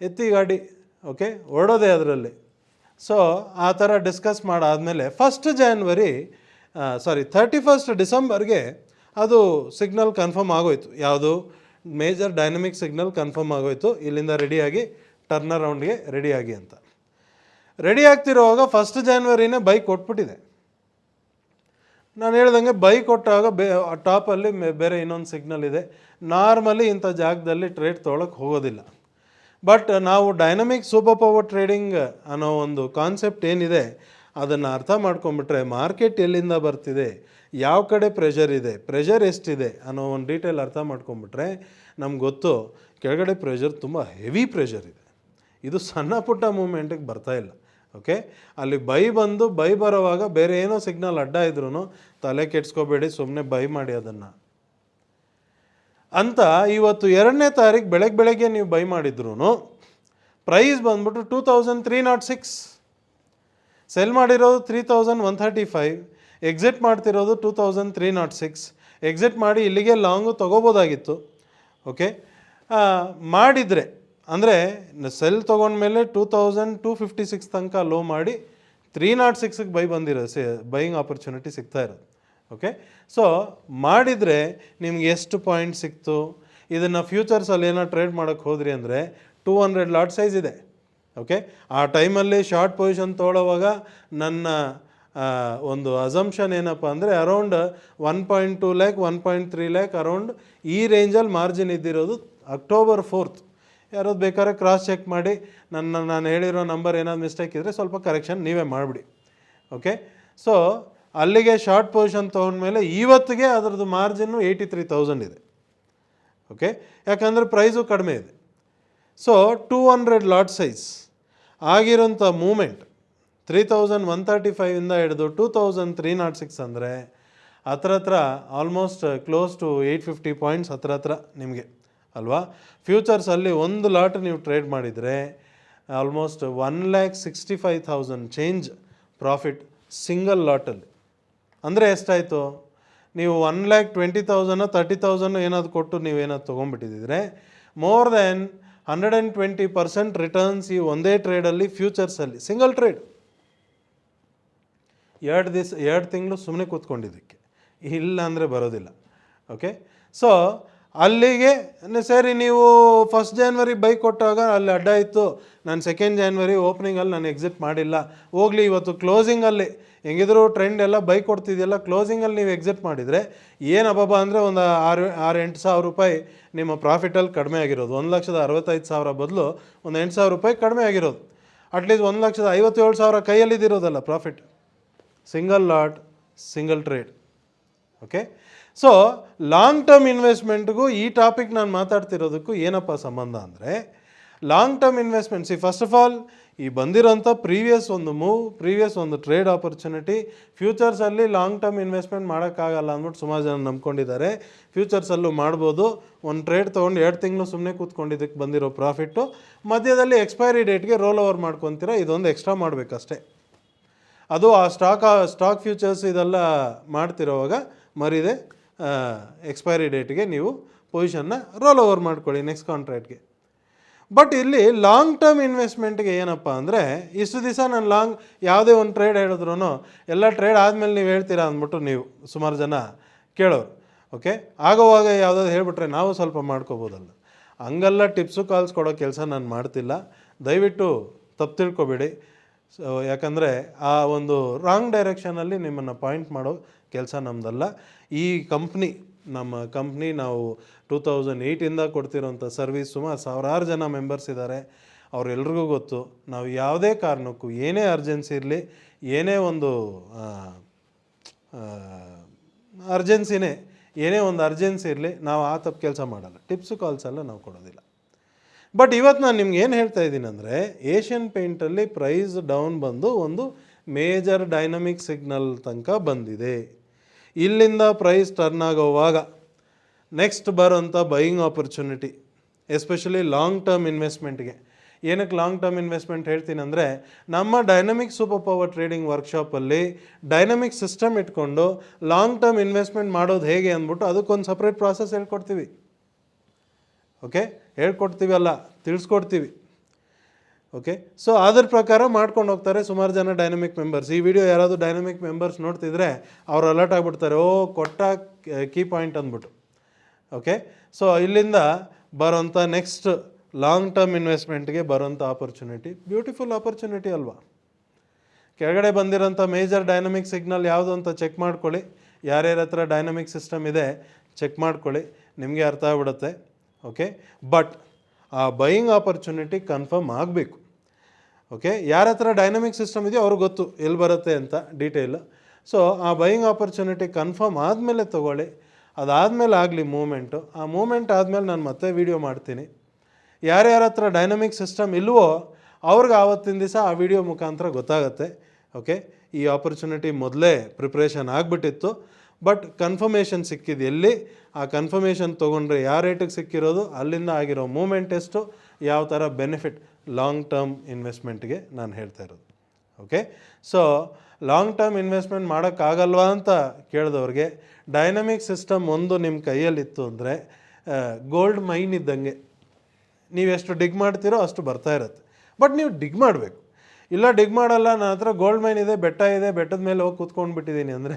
ಎತ್ತಿ ಗಾಡಿ, ಓಕೆ, ಹೊರಡೋದೆ ಅದರಲ್ಲಿ. ಸೊ ಆ ಥರ ಡಿಸ್ಕಸ್ ಮಾಡಾದಮೇಲೆ 31 ಡಿಸೆಂಬರ್ಗೆ ಅದು ಸಿಗ್ನಲ್ ಕನ್ಫರ್ಮ್ ಆಗೋಯ್ತು. ಯಾವುದು? ಮೇಜರ್ ಡೈನಮಿಕ್ ಸಿಗ್ನಲ್ ಕನ್ಫರ್ಮ್ ಆಗೋಯ್ತು, ಇಲ್ಲಿಂದ ರೆಡಿಯಾಗಿ ಟರ್ನ್ ಅರೌಂಡ್ಗೆ ರೆಡಿಯಾಗಿ ಅಂತ. ರೆಡಿ ಆಗ್ತಿರುವಾಗ 1 Januaryನೇ ಬೈ ಕೊಟ್ಬಿಟ್ಟಿದೆ. ನಾನು ಹೇಳ್ದಂಗೆ ಬೈ ಕೊಟ್ಟಾಗ ಟಾಪಲ್ಲಿ ಬೇರೆ ಇನ್ನೊಂದು ಸಿಗ್ನಲ್ ಇದೆ. ನಾರ್ಮಲಿ ಇಂಥ ಜಾಗದಲ್ಲಿ ಟ್ರೇಡ್ ತೊಗೊಳಕ್ಕೆ ಹೋಗೋದಿಲ್ಲ. ಬಟ್ ನಾವು ಡೈನಮಿಕ್ ಸೂಪರ್ ಪವರ್ ಟ್ರೇಡಿಂಗ್ ಅನ್ನೋ ಒಂದು ಕಾನ್ಸೆಪ್ಟ್ ಏನಿದೆ ಅದನ್ನು ಅರ್ಥ ಮಾಡ್ಕೊಂಬಿಟ್ರೆ ಮಾರ್ಕೆಟ್ ಎಲ್ಲಿಂದ ಬರ್ತಿದೆ, ಯಾವ ಕಡೆ ಪ್ರೆಷರ್ ಇದೆ, ಪ್ರೆಷರ್ ಎಷ್ಟಿದೆ ಅನ್ನೋ ಒಂದು ಡೀಟೇಲ್ ಅರ್ಥ ಮಾಡ್ಕೊಂಬಿಟ್ರೆ ನಮ್ಗೆ ಗೊತ್ತು ಕೆಳಗಡೆ ಪ್ರೆಷರ್ ತುಂಬ ಹೆವಿ ಪ್ರೆಷರ್ ಇದೆ. ಇದು ಸಣ್ಣ ಪುಟ್ಟ ಮೂಮೆಂಟಿಗೆ ಬರ್ತಾಯಿಲ್ಲ. ಓಕೆ, ಅಲ್ಲಿ ಬೈ ಬರೋವಾಗ ಬೇರೆ ಏನೋ ಸಿಗ್ನಲ್ ಅಡ್ಡ ಇದ್ರೂ ತಲೆ ಕೆಡ್ಸ್ಕೋಬೇಡಿ, ಸುಮ್ಮನೆ ಬೈ ಮಾಡಿ ಅದನ್ನು ಅಂತ. ಇವತ್ತು 2ನೇ ತಾರೀಕು ಬೆಳಗ್ಗೆ ನೀವು ಬೈ ಮಾಡಿದ್ರು ಪ್ರೈಸ್ ಬಂದ್ಬಿಟ್ಟು 2306, ಸೆಲ್ ಮಾಡಿರೋದು 3135, ಎಕ್ಸಿಟ್ ಮಾಡ್ತಿರೋದು 2306. ಎಕ್ಸಿಟ್ ಮಾಡಿ ಇಲ್ಲಿಗೆ ಲಾಂಗು ತೊಗೋಬೋದಾಗಿತ್ತು. ಓಕೆ, ಮಾಡಿದರೆ ಅಂದರೆ ಸೆಲ್ ತೊಗೊಂಡ್ಮೇಲೆ 2256 ತನಕ ಲೋ ಮಾಡಿ 306ಗೆ ಬೈಯಿಂಗ್ ಆಪರ್ಚುನಿಟಿ ಸಿಗ್ತಾ ಇರೋದು. ಓಕೆ, ಸೊ ಮಾಡಿದರೆ ನಿಮ್ಗೆ ಎಷ್ಟು ಪಾಯಿಂಟ್ ಸಿಕ್ತು? ಇದನ್ನು ಫ್ಯೂಚರ್ಸಲ್ಲಿ ಏನೋ ಟ್ರೇಡ್ ಮಾಡೋಕ್ಕೆ ಹೋದ್ರಿ ಅಂದರೆ 200 ಲಾಟ್ ಸೈಜ್ ಇದೆ. ಓಕೆ. ಆ ಟೈಮಲ್ಲಿ ಶಾರ್ಟ್ ಪೊಸಿಷನ್ ತೊಗೊಳ್ಳೋವಾಗ ನನ್ನ ಒಂದು ಅಸಂಪ್ಷನ್ ಏನಪ್ಪ ಅಂದರೆ ಅರೌಂಡ್ 1.2 ಲ್ಯಾಕ್ 1.3 ಲ್ಯಾಕ್ ಅರೌಂಡ್ ಈ ರೇಂಜಲ್ಲಿ ಮಾರ್ಜಿನ್ ಇದ್ದಿರೋದು ಅಕ್ಟೋಬರ್ 4th. ಯಾರೋದು ಬೇಕಾದ್ರೆ ಕ್ರಾಸ್ ಚೆಕ್ ಮಾಡಿ ನಾನು ಹೇಳಿರೋ ನಂಬರ್ ಏನಾದ್ರು ಮಿಸ್ಟೇಕ್ ಇದ್ದರೆ ಸ್ವಲ್ಪ ಕರೆಕ್ಷನ್ ನೀವೇ ಮಾಡಿಬಿಡಿ. ಓಕೆ. ಸೊ ಅಲ್ಲಿಗೆ ಶಾರ್ಟ್ ಪೊಸಿಷನ್ ತೊಗೊಂಡ್ಮೇಲೆ ಇವತ್ತಿಗೆ ಅದರದ್ದು ಮಾರ್ಜಿನ್ನು 83,000 ಇದೆ. ಓಕೆ. ಯಾಕಂದರೆ ಪ್ರೈಸು ಕಡಿಮೆ ಇದೆ. ಸೊ 200 ಲಾಟ್ ಸೈಜ್ ಆಗಿರೋಂಥ ಮೂಮೆಂಟ್ 3,135 ಹಿಡಿದು 2,306 ಅಂದರೆ ಹತ್ರ ಆಲ್ಮೋಸ್ಟ್ ಕ್ಲೋಸ್ ಟು 850 ಪಾಯಿಂಟ್ಸ್ ಹತ್ರ ನಿಮಗೆ ಅಲ್ವಾ. ಫ್ಯೂಚರ್ಸಲ್ಲಿ ಒಂದು ಲಾಟ್ ನೀವು ಟ್ರೇಡ್ ಮಾಡಿದರೆ ಆಲ್ಮೋಸ್ಟ್ 1,65,000 ಚೇಂಜ್ ಪ್ರಾಫಿಟ್ ಸಿಂಗಲ್ ಲಾಟಲ್ಲಿ. ಅಂದರೆ ಎಷ್ಟಾಯಿತು? ನೀವು 1,20,000 30,000 ಏನಾದ್ರು ಕೊಟ್ಟು ನೀವೇನಾದ್ರು ತೊಗೊಂಡ್ಬಿಟ್ಟಿದ್ರೆ ಮೋರ್ ದೆನ್ 120% ರಿಟರ್ನ್ಸ್ ಈ ಒಂದೇ ಟ್ರೇಡಲ್ಲಿ ಫ್ಯೂಚರ್ಸಲ್ಲಿ ಸಿಂಗಲ್ ಟ್ರೇಡ್ 2 ತಿಂಗಳು ಸುಮ್ಮನೆ ಕೂತ್ಕೊಂಡಿದ್ದಕ್ಕೆ, ಇಲ್ಲ ಅಂದರೆ ಬರೋದಿಲ್ಲ. ಓಕೆ. ಸೊ ಅಲ್ಲಿಗೆ ಸರಿ ನೀವು 1 ಜನವರಿ ಬೈ ಕೊಟ್ಟಾಗ ಅಲ್ಲಿ ಅಡ್ಡ ಇತ್ತು, ನಾನು 2 ಜನವರಿ ಓಪನಿಂಗಲ್ಲಿ ನಾನು ಎಕ್ಸಿಟ್ ಮಾಡಿಲ್ಲ, ಹೋಗಲಿ ಇವತ್ತು ಕ್ಲೋಸಿಂಗಲ್ಲಿ ಹೆಂಗಿದ್ರು ಟ್ರೆಂಡ್ ಎಲ್ಲ ಬೈ ಕೊಡ್ತಿದೆಯಲ್ಲ, ಕ್ಲೋಸಿಂಗಲ್ಲಿ ನೀವು ಎಕ್ಸಿಟ್ ಮಾಡಿದರೆ ಏನು ಅಬ್ಬಬ್ಬ ಅಂದರೆ ಒಂದು 6-8 ಸಾವಿರ ರೂಪಾಯಿ ನಿಮ್ಮ ಪ್ರಾಫಿಟಲ್ಲಿ ಕಡಿಮೆ ಆಗಿರೋದು. 1,65,000 ಬದಲು ಒಂದು 8,000 ರೂಪಾಯಿ ಕಡಿಮೆ ಆಗಿರೋದು. ಅಟ್ಲೀಸ್ಟ್ 1,57,000 ಕೈಯಲ್ಲಿದ್ದಿರೋದಲ್ಲ profit. Single lot single trade. Okay. So long term ಇನ್ವೆಸ್ಟ್ಮೆಂಟ್ಗೂ ಈ ಟಾಪಿಕ್ ನಾನು ಮಾತಾಡ್ತಿರೋದಕ್ಕೂ ಏನಪ್ಪ ಸಂಬಂಧ ಅಂದರೆ, long term investment first of all ಈ ಬಂದಿರೋಂಥ ಪ್ರೀವಿಯಸ್ ಒಂದು ಟ್ರೇಡ್ ಆಪರ್ಚುನಿಟಿ, ಫ್ಯೂಚರ್ಸಲ್ಲಿ ಲಾಂಗ್ ಟರ್ಮ್ ಇನ್ವೆಸ್ಟ್ಮೆಂಟ್ ಮಾಡೋಕ್ಕಾಗಲ್ಲ ಅಂದ್ಬಿಟ್ಟು ಸುಮಾರು ಜನ ನಂಬ್ಕೊಂಡಿದ್ದಾರೆ. ಫ್ಯೂಚರ್ಸಲ್ಲೂ ಮಾಡ್ಬೋದು. ಒಂದು ಟ್ರೇಡ್ ತೊಗೊಂಡು 2 ತಿಂಗಳು ಸುಮ್ಮನೆ ಕೂತ್ಕೊಂಡಿದ್ದಕ್ಕೆ ಬಂದಿರೋ ಪ್ರಾಫಿಟ್ಟು ಮಧ್ಯದಲ್ಲಿ ಎಕ್ಸ್ಪೈರಿ ಡೇಟ್ಗೆ ರೋಲ್ ಓವರ್ ಮಾಡ್ಕೊತೀರ, ಇದೊಂದು ಎಕ್ಸ್ಟ್ರಾ ಮಾಡಬೇಕಷ್ಟೇ. ಅದು ಆ ಸ್ಟಾಕ್ ಫ್ಯೂಚರ್ಸ್ ಇದೆಲ್ಲ ಮಾಡ್ತಿರೋವಾಗ ಮರಿದೆ ಎಕ್ಸ್ಪೈರಿ ಡೇಟ್ಗೆ ನೀವು ಪೊಸಿಷನ್ನ ರೋಲ್ ಓವರ್ ಮಾಡ್ಕೊಳ್ಳಿ ನೆಕ್ಸ್ಟ್ ಕಾಂಟ್ರಾಕ್ಟ್ಗೆ. ಬಟ್ ಇಲ್ಲಿ ಲಾಂಗ್ ಟರ್ಮ್ ಇನ್ವೆಸ್ಟ್ಮೆಂಟ್ಗೆ ಏನಪ್ಪ ಅಂದರೆ, ಇಷ್ಟು ದಿವಸ ನಾನು ಯಾವುದೇ ಒಂದು ಟ್ರೇಡ್ ಹೇಳಿದ್ರು ಎಲ್ಲ ಟ್ರೇಡ್ ಆದಮೇಲೆ ನೀವು ಹೇಳ್ತೀರಾ ಅಂದ್ಬಿಟ್ಟು ನೀವು ಸುಮಾರು ಜನ ಕೇಳೋರು. ಓಕೆ. ಆಗೋವಾಗ ಯಾವುದಾದ್ರು ಹೇಳ್ಬಿಟ್ರೆ ನಾವು ಸ್ವಲ್ಪ ಮಾಡ್ಕೋಬೋದಲ್ಲ. ಹಂಗೆಲ್ಲ ಟಿಪ್ಸು ಕಾಲ್ಸ್ ಕೊಡೋ ಕೆಲಸ ನಾನು ಮಾಡ್ತಿಲ್ಲ, ದಯವಿಟ್ಟು ತಪ್ಪು ತಿಳ್ಕೊಬೇಡಿ. ಸೊ ಯಾಕಂದರೆ ಆ ಒಂದು ರಾಂಗ್ ಡೈರೆಕ್ಷನಲ್ಲಿ ನಿಮ್ಮನ್ನು ಪಾಯಿಂಟ್ ಮಾಡೋ ಕೆಲಸ ನಮ್ಮದಲ್ಲ. ಈ ನಮ್ಮ ಕಂಪ್ನಿ ನಾವು 2008 ಕೊಡ್ತಿರೋಂಥ ಸರ್ವಿಸ್ ಸುಮಾರು 1,000 ಜನ ಮೆಂಬರ್ಸ್ ಇದ್ದಾರೆ. ಅವರೆಲ್ರಿಗೂ ಗೊತ್ತು ನಾವು ಯಾವುದೇ ಕಾರಣಕ್ಕೂ ಏನೇ ಅರ್ಜೆನ್ಸಿ ಇರಲಿ, ಏನೇ ಒಂದು ಅರ್ಜೆನ್ಸಿ ಇರಲಿ, ನಾವು ಆ ತಪ್ಪು ಕೆಲಸ ಮಾಡಲ್ಲ. ಟಿಪ್ಸು ಕಾಲ್ಸ್ ಎಲ್ಲ ನಾವು ಕೊಡೋದಿಲ್ಲ. ಬಟ್ ಇವತ್ತು ನಾನು ನಿಮ್ಗೆ ಏನು ಹೇಳ್ತಾ ಇದ್ದೀನಿ ಅಂದರೆ, ಏಷ್ಯನ್ ಪೇಂಟಲ್ಲಿ ಪ್ರೈಸ್ ಡೌನ್ ಬಂದು ಒಂದು ಮೇಜರ್ ಡೈನಮಿಕ್ ಸಿಗ್ನಲ್ ತನಕ ಬಂದಿದೆ. ಇಲ್ಲಿಂದ ಪ್ರೈಸ್ ಟರ್ನ್ ಆಗೋವಾಗ ನೆಕ್ಸ್ಟ್ ಬರೋಂಥ buying opportunity especially long term ಇನ್ವೆಸ್ಟ್ಮೆಂಟ್ಗೆ. ಏನಕ್ಕೆ ಲಾಂಗ್ ಟರ್ಮ್ ಇನ್ವೆಸ್ಟ್ಮೆಂಟ್ ಹೇಳ್ತೀನಿ ಅಂದರೆ, ನಮ್ಮ ಡೈನಮಿಕ್ ಸೂಪರ್ ಪವರ್ ಟ್ರೇಡಿಂಗ್ ವರ್ಕ್ಶಾಪಲ್ಲಿ ಡೈನಮಿಕ್ ಸಿಸ್ಟಮ್ ಇಟ್ಕೊಂಡು ಲಾಂಗ್ ಟರ್ಮ್ ಇನ್ವೆಸ್ಟ್ಮೆಂಟ್ ಮಾಡೋದು ಹೇಗೆ ಅಂದ್ಬಿಟ್ಟು ಅದಕ್ಕೊಂದು ಸಪ್ರೇಟ್ ಪ್ರಾಸೆಸ್ ಹೇಳ್ಕೊಡ್ತೀವಿ. ಓಕೆ. ಹೇಳ್ಕೊಡ್ತೀವಿ ತಿಳಿಸ್ಕೊಡ್ತೀವಿ. ಓಕೆ. ಸೊ ಅದ್ರ ಪ್ರಕಾರ ಮಾಡ್ಕೊಂಡು ಹೋಗ್ತಾರೆ ಸುಮಾರು ಜನ ಡೈನಮಿಕ್ ಮೆಂಬರ್ಸ್. ಈ ವಿಡಿಯೋ ಯಾರಾದರೂ ಡೈನಮಿಕ್ ಮೆಂಬರ್ಸ್ ನೋಡ್ತಿದ್ರೆ ಅವ್ರು ಅಲರ್ಟ್ ಆಗಿಬಿಡ್ತಾರೆ, ಕೊಟ್ಟ ಕೀ ಪಾಯಿಂಟ್ ಅಂದ್ಬಿಟ್ಟು. ಓಕೆ. ಸೊ ಇಲ್ಲಿಂದ ಬರೋಂಥ ನೆಕ್ಸ್ಟ್ ಲಾಂಗ್ ಟರ್ಮ್ ಇನ್ವೆಸ್ಟ್ಮೆಂಟ್ಗೆ ಬರೋಂಥ ಆಪರ್ಚುನಿಟಿ ಬ್ಯೂಟಿಫುಲ್ ಆಪರ್ಚುನಿಟಿ ಅಲ್ವಾ. ಕೆಳಗಡೆ ಬಂದಿರೋಂಥ ಮೇಜರ್ ಡೈನಮಿಕ್ ಸಿಗ್ನಲ್ ಯಾವುದು ಅಂತ ಚೆಕ್ ಮಾಡ್ಕೊಳ್ಳಿ. ಯಾರ್ಯಾರ ಹತ್ರ ಡೈನಮಿಕ್ ಸಿಸ್ಟಮ್ ಇದೆ ಚೆಕ್ ಮಾಡ್ಕೊಳ್ಳಿ, ನಿಮಗೆ ಅರ್ಥ ಆಗ್ಬಿಡುತ್ತೆ. ಓಕೆ. ಬಟ್ ಆ ಬೈಯಿಂಗ್ ಆಪರ್ಚುನಿಟಿ ಕನ್ಫರ್ಮ್ ಆಗಬೇಕು. ಓಕೆ. ಯಾರ ಹತ್ರ ಡೈನಮಿಕ್ ಸಿಸ್ಟಮ್ ಇದೆಯೋ ಅವ್ರಿಗೆ ಗೊತ್ತು ಎಲ್ಲಿ ಬರುತ್ತೆ ಅಂತ ಡೀಟೇಲ್. ಸೊ ಆ ಬೈಯಿಂಗ್ ಆಪರ್ಚುನಿಟಿ ಕನ್ಫರ್ಮ್ ಆದಮೇಲೆ ತೊಗೊಳ್ಳಿ. ಅದಾದಮೇಲೆ ಆಗಲಿ ಮೂಮೆಂಟು. ಆ ಮೂಮೆಂಟ್ ಆದಮೇಲೆ ನಾನು ಮತ್ತೆ ವೀಡಿಯೋ ಮಾಡ್ತೀನಿ. ಯಾರ್ಯಾರ ಹತ್ರ ಡೈನಮಿಕ್ ಸಿಸ್ಟಮ್ ಇಲ್ವೋ ಅವ್ರಿಗೆ ಆವತ್ತಿನ ದಿವಸ ಆ ವಿಡಿಯೋ ಮುಖಾಂತರ ಗೊತ್ತಾಗುತ್ತೆ. ಓಕೆ. ಈ ಆಪರ್ಚುನಿಟಿ ಮೊದಲೇ ಪ್ರಿಪ್ರೇಷನ್ ಆಗಿಬಿಟ್ಟಿತ್ತು, ಬಟ್ ಕನ್ಫರ್ಮೇಷನ್ ಸಿಕ್ಕಿದ್ದು ಎಲ್ಲಿ, ಆ ಕನ್ಫರ್ಮೇಷನ್ ತೊಗೊಂಡ್ರೆ ಯಾವ ರೇಟಿಗೆ ಸಿಕ್ಕಿರೋದು, ಅಲ್ಲಿಂದ ಆಗಿರೋ ಮೂಮೆಂಟ್ ಎಷ್ಟು, ಯಾವ ಥರ ಬೆನಿಫಿಟ್ ಲಾಂಗ್ ಟರ್ಮ್ ಇನ್ವೆಸ್ಟ್ಮೆಂಟ್ಗೆ ನಾನು ಹೇಳ್ತಾ ಇರೋದು. Okay. So long term investment ಮಾಡೋಕ್ಕಾಗಲ್ವಾ ಅಂತ ಕೇಳಿದವ್ರಿಗೆ ಡೈನಮಿಕ್ ಸಿಸ್ಟಮ್ ಒಂದು ನಿಮ್ಮ ಕೈಯಲ್ಲಿತ್ತು ಅಂದರೆ ಗೋಲ್ಡ್ ಮೈನ್ ಇದ್ದಂಗೆ. ನೀವೆಷ್ಟು ಡಿಗ್ ಮಾಡ್ತೀರೋ ಅಷ್ಟು ಬರ್ತಾ ಇರುತ್ತೆ. ಬಟ್ ನೀವು ಡಿಗ್ ಮಾಡಬೇಕು. ಇಲ್ಲ ಡಿಗ್ ಮಾಡಲ್ಲ, ನನ್ನ ಹತ್ರ ಗೋಲ್ಡ್ ಮೈನ್ ಇದೆ, ಬೆಟ್ಟ ಇದೆ, ಬೆಟ್ಟದ ಮೇಲೆ ಹೋಗಿ ಕೂತ್ಕೊಂಡು ಬಿಟ್ಟಿದ್ದೀನಿ ಅಂದರೆ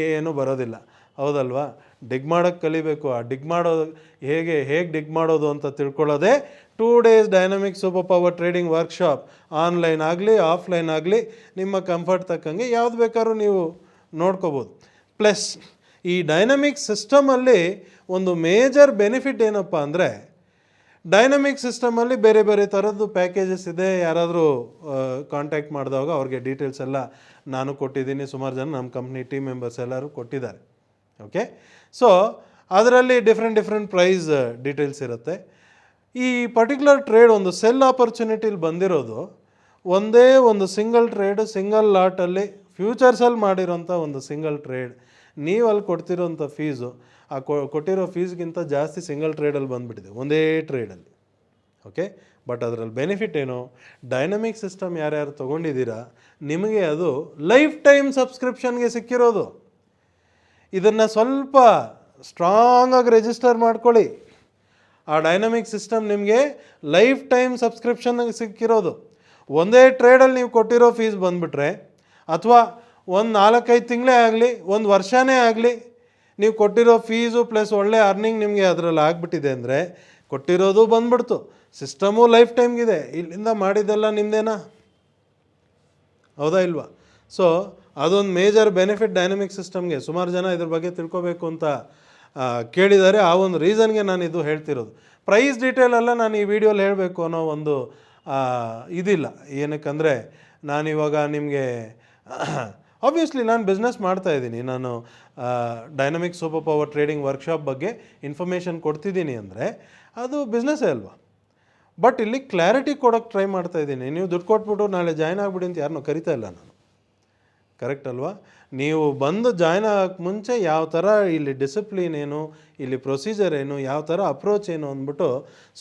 ಏನೂ ಬರೋದಿಲ್ಲ. ಹೌದಲ್ವಾ. ಡಿಗ್ ಮಾಡೋಕ್ಕೆ ಕಲಿಬೇಕು. ಆ ಡಿಗ್ ಮಾಡೋದು ಹೇಗೆ ಡಿಗ್ ಮಾಡೋದು ಅಂತ ತಿಳ್ಕೊಳ್ಳೋದೇ 2 days dynamic super power trading workshop. Online ಆಗಲಿ ಆಫ್ಲೈನ್ ಆಗಲಿ ನಿಮ್ಮ ಕಂಫರ್ಟ್ ತಕ್ಕಂಗೆ ಯಾವ್ದು ಬೇಕಾದ್ರೂ ನೀವು ನೋಡ್ಕೋಬೋದು. ಪ್ಲಸ್ ಈ ಡೈನಮಿಕ್ ಸಿಸ್ಟಮಲ್ಲಿ ಒಂದು ಮೇಜರ್ ಬೆನಿಫಿಟ್ ಏನಪ್ಪ ಅಂದರೆ, ಡೈನಮಿಕ್ ಸಿಸ್ಟಮಲ್ಲಿ ಬೇರೆ ಬೇರೆ ಥರದ್ದು ಪ್ಯಾಕೇಜಸ್ ಇದೆ. ಯಾರಾದರೂ ಕಾಂಟ್ಯಾಕ್ಟ್ ಮಾಡಿದಾಗ ಅವ್ರಿಗೆ ಡೀಟೇಲ್ಸ್ ಎಲ್ಲ ನಾನು ಕೊಟ್ಟಿದ್ದೀನಿ, ಸುಮಾರು ಜನ ನಮ್ಮ ಕಂಪ್ನಿ ಟೀಮ್ ಮೆಂಬರ್ಸ್ ಎಲ್ಲರೂ ಕೊಟ್ಟಿದ್ದಾರೆ. ಓಕೆ, ಸೊ ಅದರಲ್ಲಿ ಡಿಫ್ರೆಂಟ್ ಪ್ರೈಸ್ ಡೀಟೇಲ್ಸ್ ಇರುತ್ತೆ. ಈ ಪರ್ಟಿಕ್ಯುಲರ್ ಟ್ರೇಡ್ ಒಂದು ಸೆಲ್ ಆಪರ್ಚುನಿಟಿಲಿ ಬಂದಿರೋದು ಒಂದೇ ಒಂದು ಸಿಂಗಲ್ ಟ್ರೇಡ್, ಸಿಂಗಲ್ ಲಾಟಲ್ಲಿ ಫ್ಯೂಚರ್ಸಲ್ಲಿ ಮಾಡಿರೋಂಥ ಒಂದು ಸಿಂಗಲ್ ಟ್ರೇಡ್. ನೀವು ಅಲ್ಲಿ ಕೊಡ್ತಿರೋಂಥ ಫೀಸು ಆ ಕೊಟ್ಟಿರೋ ಫೀಸ್ಗಿಂತ ಜಾಸ್ತಿ ಸಿಂಗಲ್ ಟ್ರೇಡಲ್ಲಿ ಬಂದುಬಿಟ್ಟಿದೆ, ಒಂದೇ ಟ್ರೇಡಲ್ಲಿ. ಓಕೆ, ಬಟ್ ಅದರಲ್ಲಿ ಬೆನಿಫಿಟ್ ಏನು, ಡೈನಮಿಕ್ ಸಿಸ್ಟಮ್ ಯಾರ್ಯಾರು ತೊಗೊಂಡಿದ್ದೀರಾ ನಿಮಗೆ ಅದು ಲೈಫ್ ಟೈಮ್ ಸಬ್ಸ್ಕ್ರಿಪ್ಷನ್ಗೆ ಸಿಕ್ಕಿರೋದು. ಇದನ್ನು ಸ್ವಲ್ಪ ಸ್ಟ್ರಾಂಗಾಗಿ ರಿಜಿಸ್ಟರ್ ಮಾಡ್ಕೊಳ್ಳಿ. ಆ ಡೈನಮಿಕ್ ಸಿಸ್ಟಮ್ ನಿಮಗೆ ಲೈಫ್ ಟೈಮ್ ಸಬ್ಸ್ಕ್ರಿಪ್ಷನ್ಗೆ ಸಿಕ್ಕಿರೋದು. ಒಂದೇ ಟ್ರೇಡಲ್ಲಿ ನೀವು ಕೊಟ್ಟಿರೋ ಫೀಸ್ ಬಂದುಬಿಟ್ರೆ, ಅಥವಾ ಒಂದು 4-5 ತಿಂಗಳೇ ಆಗಲಿ, ಒಂದು ವರ್ಷನೇ ಆಗಲಿ, ನೀವು ಕೊಟ್ಟಿರೋ ಫೀಸು ಪ್ಲಸ್ ಒಳ್ಳೆ ಅರ್ನಿಂಗ್ ನಿಮಗೆ ಅದರಲ್ಲಿ ಆಗಿಬಿಟ್ಟಿದೆ ಅಂದರೆ ಕೊಟ್ಟಿರೋದು ಬಂದ್ಬಿಡ್ತು, ಸಿಸ್ಟಮು ಲೈಫ್ ಟೈಮ್ಗಿದೆ, ಇಲ್ಲಿಂದ ಮಾಡಿದ್ದೆಲ್ಲ ನಿಮ್ಮದೇನಾ? ಹೌದಾ ಇಲ್ವಾ? ಸೊ ಅದೊಂದು ಮೇಜರ್ ಬೆನಿಫಿಟ್ ಡೈನಮಿಕ್ ಸಿಸ್ಟಮ್ಗೆ. ಸುಮಾರು ಜನ ಇದ್ರ ಬಗ್ಗೆ ತಿಳ್ಕೊಬೇಕು ಅಂತ ಕೇಳಿದ್ದಾರೆ. ಆ ಒಂದು ರೀಸನ್ಗೆ ನಾನು ಇದು ಹೇಳ್ತಿರೋದು. ಪ್ರೈಸ್ ಡೀಟೇಲೆಲ್ಲ ನಾನು ಈ ವಿಡಿಯೋಲಿ ಹೇಳಬೇಕು ಅನ್ನೋ ಒಂದು ಇದಿಲ್ಲ. ಏನಕ್ಕಂದರೆ ನಾನಿವಾಗ ನಿಮಗೆ ಆಬ್ವಿಯಸ್ಲಿ ನಾನು ಬಿಸ್ನೆಸ್ ಮಾಡ್ತಾಯಿದ್ದೀನಿ, ನಾನು dynamic super power trading workshop ಬಗ್ಗೆ ಇನ್ಫಾರ್ಮೇಷನ್ ಕೊಡ್ತಿದ್ದೀನಿ ಅಂದರೆ ಅದು ಬಿಸ್ನೆಸ್ಸೇ ಅಲ್ವಾ. ಬಟ್ ಇಲ್ಲಿ ಕ್ಲಾರಿಟಿ ಕೊಡೋಕ್ಕೆ ಟ್ರೈ ಮಾಡ್ತಾಯಿದ್ದೀನಿ. ನೀವು ದುಡ್ಡು ಕೊಟ್ಬಿಟ್ಟು ನಾಳೆ ಜಾಯ್ನ್ ಆಗಿಬಿಡಿ ಅಂತ ಯಾರನ್ನೂ ಕರಿತಾ ಇಲ್ಲ ನಾನು. ಕರೆಕ್ಟ್ ಅಲ್ವಾ? ನೀವು ಬಂದು ಜಾಯ್ನ್ ಆಗೋಕ್ಕೆ ಮುಂಚೆ ಯಾವ ಥರ ಇಲ್ಲಿ ಡಿಸಿಪ್ಲಿನ್ ಏನು, ಇಲ್ಲಿ ಪ್ರೊಸೀಜರ್ ಏನು, ಯಾವ ಥರ ಅಪ್ರೋಚ್ ಏನು ಅಂದ್ಬಿಟ್ಟು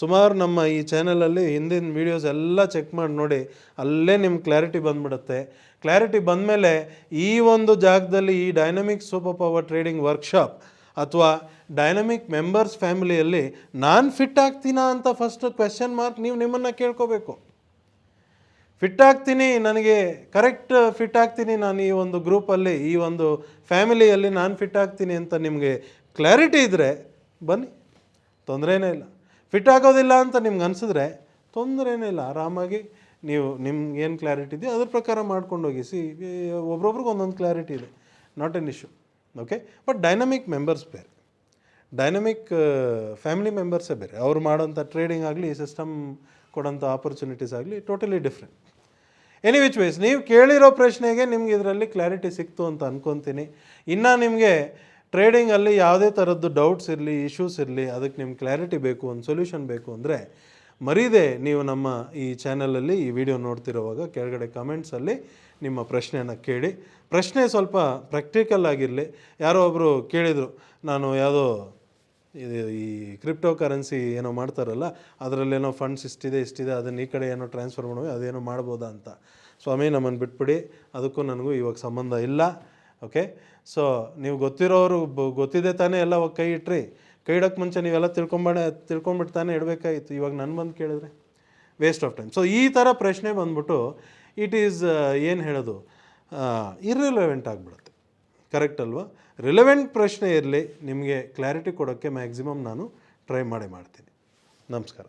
ಸುಮಾರು ನಮ್ಮ ಈ ಚಾನಲಲ್ಲಿ ಹಿಂದಿನ ವೀಡಿಯೋಸ್ ಎಲ್ಲ ಚೆಕ್ ಮಾಡಿ ನೋಡಿ, ಅಲ್ಲೇ ನಿಮ್ಮ ಕ್ಲಾರಿಟಿ ಬಂದ್ಬಿಡುತ್ತೆ. ಕ್ಲಾರಿಟಿ ಬಂದಮೇಲೆ ಈ ಒಂದು ಜಾಗದಲ್ಲಿ ಈ dynamic super power trading workshop ಅಥವಾ ಡೈನಮಿಕ್ ಮೆಂಬರ್ಸ್ ಫ್ಯಾಮಿಲಿಯಲ್ಲಿ ನಾನು ಫಿಟ್ ಆಗ್ತೀನಾ ಅಂತ ಫಸ್ಟ್ ಕ್ವೆಶ್ಚನ್ ಮಾರ್ಕ್ ನೀವು ನಿಮ್ಮನ್ನು ಕೇಳ್ಕೋಬೇಕು. ಫಿಟ್ ಆಗ್ತೀನಿ, ನನಗೆ ಕರೆಕ್ಟ್ ಫಿಟ್ ಆಗ್ತೀನಿ ನಾನು ಈ ಒಂದು ಗ್ರೂಪಲ್ಲಿ, ಈ ಒಂದು ಫ್ಯಾಮಿಲಿಯಲ್ಲಿ ನಾನು ಫಿಟ್ ಆಗ್ತೀನಿ ಅಂತ ನಿಮಗೆ ಕ್ಲಾರಿಟಿ ಇದ್ದರೆ ಬನ್ನಿ, ತೊಂದರೆನೇ ಇಲ್ಲ. ಫಿಟ್ ಆಗೋದಿಲ್ಲ ಅಂತ ನಿಮ್ಗೆ ಅನಿಸಿದ್ರೆ ತೊಂದರೆನೇ ಇಲ್ಲ, ಆರಾಮಾಗಿ ನೀವು ನಿಮ್ಗೇನು ಕ್ಲಾರಿಟಿ ಇದೆಯೋ ಅದ್ರ ಪ್ರಕಾರ ಮಾಡ್ಕೊಂಡು ಹೋಗಿ. ಒಬ್ರೊಬ್ರಿಗೆ ಒಂದೊಂದು ಕ್ಲಾರಿಟಿ ಇದೆ, not an issue. Okay, but dynamic members ಬೇರೆ, ಡೈನಮಿಕ್ ಫ್ಯಾಮಿಲಿ ಮೆಂಬರ್ಸೇ ಬೇರೆ. ಅವ್ರು ಮಾಡೋಂಥ ಟ್ರೇಡಿಂಗ್ ಆಗಲಿ, ಸಿಸ್ಟಮ್ ಕೊಡೋಂಥ ಆಪರ್ಚುನಿಟೀಸ್ ಆಗಲಿ totally different. Any which ways ನೀವು ಕೇಳಿರೋ ಪ್ರಶ್ನೆಗೆ ನಿಮ್ಗೆ ಇದರಲ್ಲಿ ಕ್ಲಾರಿಟಿ ಸಿಕ್ತು ಅಂತ ಅಂದ್ಕೊತೀನಿ. ಇನ್ನು ನಿಮಗೆ ಟ್ರೇಡಿಂಗಲ್ಲಿ ಯಾವುದೇ ಥರದ್ದು ಡೌಟ್ಸ್ ಇರಲಿ, ಇಶ್ಯೂಸ್ ಇರಲಿ, ಅದಕ್ಕೆ ನಿಮ್ಗೆ ಕ್ಲಾರಿಟಿ ಬೇಕು, ಒಂದು ಸೊಲ್ಯೂಷನ್ ಬೇಕು ಅಂದರೆ ಮರೀದೆ ನೀವು ನಮ್ಮ ಈ ಚಾನಲಲ್ಲಿ ಈ ವಿಡಿಯೋ ನೋಡ್ತಿರೋವಾಗ ಕೆಳಗಡೆ ಕಮೆಂಟ್ಸಲ್ಲಿ ನಿಮ್ಮ ಪ್ರಶ್ನೆಯನ್ನು ಕೇಳಿ. ಪ್ರಶ್ನೆ ಸ್ವಲ್ಪ ಪ್ರಾಕ್ಟಿಕಲ್ ಆಗಿರಲಿ. ಯಾರೋ ಒಬ್ಬರು ಕೇಳಿದರು, ನಾನು ಯಾವುದೋ ಈ ಕ್ರಿಪ್ಟೋ ಕರೆನ್ಸಿ ಏನೋ ಮಾಡ್ತಾರಲ್ಲ, ಅದರಲ್ಲೇನೋ ಫಂಡ್ಸ್ ಇಷ್ಟಿದೆ ಅದನ್ನು ಈ ಕಡೆ ಏನೋ ಟ್ರಾನ್ಸ್ಫರ್ ಮಾಡುವ, ಅದೇನೋ ಮಾಡ್ಬೋದಾ ಅಂತ. ಸ್ವಾಮಿ ನಮ್ಮನ್ನು ಬಿಟ್ಬಿಡಿ, ಅದಕ್ಕೂ ನನಗೂ ಇವಾಗ ಸಂಬಂಧ ಇಲ್ಲ. ಓಕೆ, ಸೊ ನೀವು ಗೊತ್ತಿರೋರು ಗೊತ್ತಿದೆ ತಾನೇ ಎಲ್ಲ ಕೈ ಇಟ್ರಿ. ಕೈ ಇಡೋಕ್ಕೆ ಮುಂಚೆ ನೀವೆಲ್ಲ ತಿಳ್ಕೊಂಬಿಟ್ಟು ತಾನೇ ಇಡಬೇಕಾಗಿತ್ತು. ಇವಾಗ ನನ್ನ ಬಂದು ಕೇಳಿದ್ರೆ ವೇಸ್ಟ್ ಆಫ್ ಟೈಮ್. ಸೊ ಈ ಥರ ಪ್ರಶ್ನೆ ಬಂದ್ಬಿಟ್ಟು ಇಟ್ ಈಸ್ ಏನು ಹೇಳೋದು, ಇರ್ರಿಲೆವೆಂಟ್ ಆಗಿಬಿಡುತ್ತೆ. ಕರೆಕ್ಟ್ ಅಲ್ವಾ? ರಿಲೆವೆಂಟ್ ಪ್ರಶ್ನೆ ಇರಲಿ, ನಿಮಗೆ ಕ್ಲಾರಿಟಿ ಕೊಡೋಕ್ಕೆ ಮ್ಯಾಕ್ಸಿಮಮ್ ನಾನು ಟ್ರೈ ಮಾಡ್ತೀನಿ. ನಮಸ್ಕಾರ.